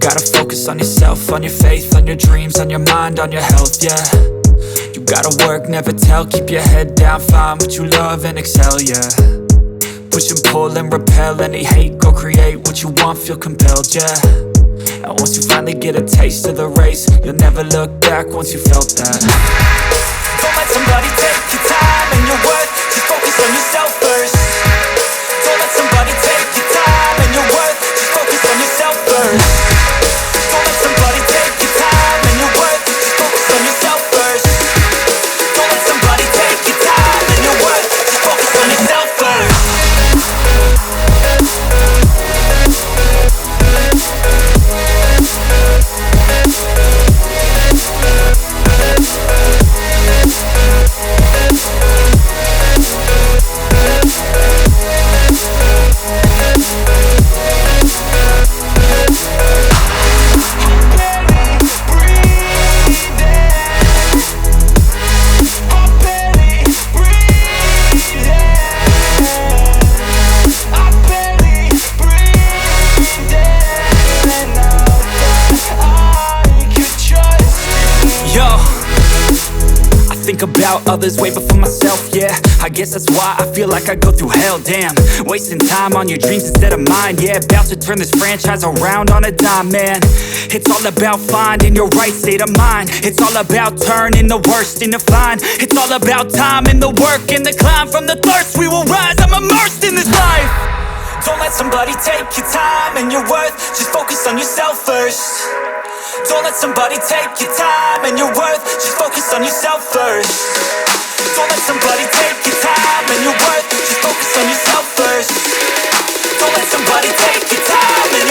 gotta focus on yourself, on your faith, on your dreams, on your mind, on your health, yeah. You gotta work, never tell, keep your head down, find what you love and excel, yeah. Push and pull and repel any hate, go create what you want, feel compelled, yeah. And once you finally get a taste of the race, you'll never look back once you felt that. Don't let somebody take your time and your worth, just focus on yourself first. Don't let somebody take your time and your worth, just focus on yourself first. Don't let somebody take your time and your worth, just focus on yourself first. Don't let somebody take your time and your worth, just focus on yourself first. Think about others way before myself, yeah. I guess that's why I feel like I go through hell, damn. Wasting time on your dreams instead of mine, yeah. About to turn this franchise around on a dime, man. It's all about finding your right state of mind. It's all about turning the worst into fine. It's all about time and the work and the climb. From the thirst we will rise, I'm immersed in this life. Don't let somebody take your time and your worth, just focus on yourself first. Don't let somebody take your time and your worth, just focus on yourself first. Don't let somebody take your time and your worth, just focus on yourself first. Don't let somebody take your time and